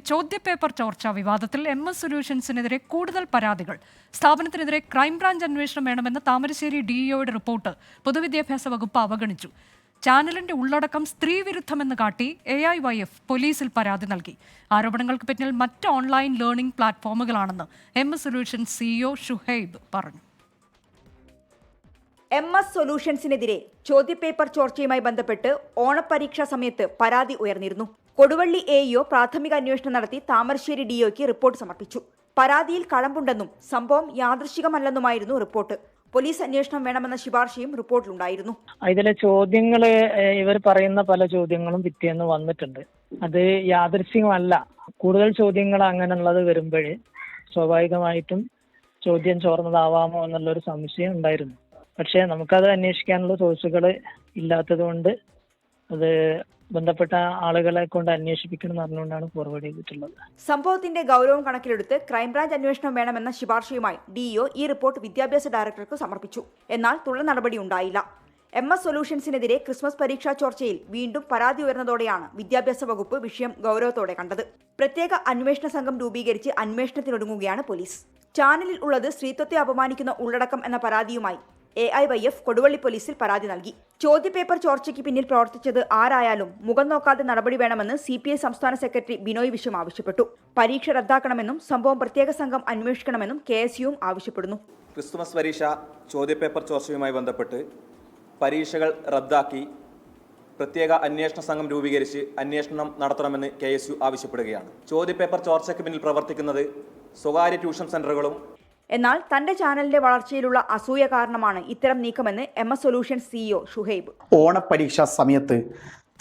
ചോദ്യപേപ്പർ ചോർച്ച വിവാദത്തിൽ MS സൊല്യൂഷൻസിനെതിരെ കൂടുതൽ പരാതികൾ. സ്ഥാപനത്തിനെതിരെ ക്രൈംബ്രാഞ്ച് അന്വേഷണം വേണമെന്ന താമരശ്ശേരി DEOയുടെ റിപ്പോർട്ട് പൊതുവിദ്യാഭ്യാസ വകുപ്പ് അവഗണിച്ചു. ചാനലിന്റെ ഉള്ളടക്കം സ്ത്രീവിരുദ്ധമെന്ന് കാട്ടി AIYF പോലീസിൽ പരാതി നൽകി. ആരോപണങ്ങൾക്ക് പിന്നിൽ മറ്റ് ഓൺലൈൻ ലേണിംഗ് പ്ലാറ്റ്ഫോമുകളാണെന്ന് MS സൊല്യൂഷൻസ് CEO ഷുഹൈബ് പറഞ്ഞു. MS സൊല്യൂഷൻസിനെതിരെ ചോദ്യപേപ്പർ ചോർച്ചയുമായി ബന്ധപ്പെട്ട് ഓണപരീക്ഷാ സമയത്ത് പരാതി ഉയർന്നിരുന്നു. കൊടുവള്ളി AEO പ്രാഥമിക അന്വേഷണം നടത്തി താമരശ്ശേരി DEOയ്ക്ക് റിപ്പോർട്ട് സമർപ്പിച്ചു. പരാതിയിൽ കഴമ്പുണ്ടെന്നും സംഭവം യാദൃശ്ചികമല്ലെന്നുമായിരുന്നു റിപ്പോർട്ട്. പോലീസ് അന്വേഷണം വേണമെന്ന ശുപാർശയും റിപ്പോർട്ടിലുണ്ടായിരുന്നു. ഇതിലെ ചോദ്യങ്ങള് ഇവർ പറയുന്ന പല ചോദ്യങ്ങളും പിറ്റേന്ന് വന്നിട്ടുണ്ട്. അത് യാദൃശ്ചികമല്ല. കൂടുതൽ ചോദ്യങ്ങൾ അങ്ങനെയുള്ളത് വരുമ്പോൾ സ്വാഭാവികമായിട്ടും ചോദ്യം ചോർന്നതാവാമോ എന്നുള്ളൊരു സംശയം ഉണ്ടായിരുന്നു. പക്ഷേ നമുക്കത് അന്വേഷിക്കാനുള്ള സോഴ്സുകൾ ഇല്ലാത്തത് കൊണ്ട് അത് ബന്ധപ്പെട്ട ആളുകളെ കൊണ്ട് അന്വേഷിപ്പിക്കണം എന്ന് പറഞ്ഞുകൊണ്ടാണ് ഫോർവേഡ് ചെയ്തിട്ടുള്ളത്. സംഭവത്തിന്റെ ഗൗരവം കണക്കിലെടുത്ത് ക്രൈംബ്രാഞ്ച് അന്വേഷണം വേണമെന്ന ശുപാർശയുമായി DEO ഈ റിപ്പോർട്ട് വിദ്യാഭ്യാസ ഡയറക്ടർക്ക് സമർപ്പിച്ചു. എന്നാൽ തുടർ നടപടി ഉണ്ടായില്ല. MS സൊല്യൂഷൻസിനെതിരെ ക്രിസ്മസ് പരീക്ഷാ ചോർച്ചയിൽ വീണ്ടും പരാതി ഉയർന്നതോടെയാണ് വിദ്യാഭ്യാസ വകുപ്പ് വിഷയം ഗൗരവത്തോടെ കണ്ടത്. പ്രത്യേക അന്വേഷണ സംഘം രൂപീകരിച്ച് അന്വേഷണത്തിനൊരുങ്ങുകയാണ് പോലീസ്. ചാനലിൽ ഉള്ളത് സ്ത്രീത്വത്തെ അപമാനിക്കുന്ന ഉള്ളടക്കം എന്ന പരാതിയുമായി AIYF കൊടുവള്ളി പോലീസിൽ പരാതി നൽകി. ചോദ്യപേപ്പർ ചോർച്ചയ്ക്ക് പിന്നിൽ പ്രവർത്തിച്ചത് ആരായാലും മുഖം നോക്കാതെ നടപടി വേണമെന്ന് CPI സംസ്ഥാന സെക്രട്ടറി ബിനോയ് വിശ്വം ആവശ്യപ്പെട്ടു. പരീക്ഷ റദ്ദാക്കണമെന്നും സംഭവം പ്രത്യേക സംഘം അന്വേഷിക്കണമെന്നും KSUവും ആവശ്യപ്പെടുന്നു. ക്രിസ്തുമസ് പരീക്ഷ ചോദ്യപേപ്പർ ചോർച്ചയുമായി ബന്ധപ്പെട്ട് പരീക്ഷകൾ റദ്ദാക്കി പ്രത്യേക അന്വേഷണ സംഘം രൂപീകരിച്ച് അന്വേഷണം നടത്തണമെന്ന് KSU ആവശ്യപ്പെടുകയാണ്. ചോദ്യപേപ്പർ ചോർച്ചയ്ക്ക് പിന്നിൽ പ്രവർത്തിക്കുന്നത് സ്വകാര്യ ട്യൂഷൻ സെന്ററുകളും. എന്നാൽ തന്റെ ചാനലിന്റെ വളർച്ചയിലുള്ള അസൂയ കാരണമാണ് ഇത്തരം നീക്കമെന്ന് MS സൊല്യൂഷൻസ് CEO ഷുഹൈബ്. ഓണപരീക്ഷാ സമയത്ത്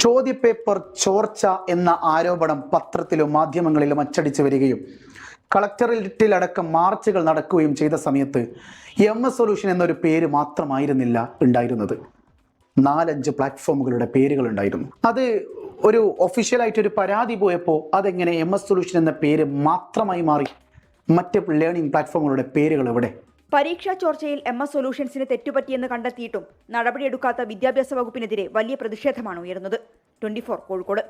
ചോദ്യപേപ്പർ ചോർച്ച എന്ന ആരോപണം പത്രത്തിലും മാധ്യമങ്ങളിലും അച്ചടിച്ചു വരികയും കളക്ടറേറ്റിലടക്കം മാർച്ചുകൾ നടക്കുകയും ചെയ്ത സമയത്ത് MS സൊല്യൂഷൻ എന്നൊരു പേര് മാത്രമായിരുന്നില്ല ഉണ്ടായിരുന്നത്. 4-5 പ്ലാറ്റ്ഫോമുകളുടെ പേരുകൾ ഉണ്ടായിരുന്നു. അത് ഒരു ഒഫീഷ്യലായിട്ടൊരു പരാതി പോയപ്പോൾ അതെങ്ങനെ MS സൊല്യൂഷൻ എന്ന പേര് മാത്രമായി മാറി? മറ്റ് ലേണിംഗ് പ്ലാറ്റ്ഫോമുകളുടെ പേരുകൾ എവിടെ? പരീക്ഷാ ചോർച്ചയിൽ MS സൊല്യൂഷൻസിന് തെറ്റുപറ്റിയെന്ന് കണ്ടെത്തിയിട്ടും നടപടിയെടുക്കാത്ത വിദ്യാഭ്യാസ വകുപ്പിനെതിരെ വലിയ പ്രതിഷേധമാണ് ഉയരുന്നത്. 24 കോഴിക്കോട്.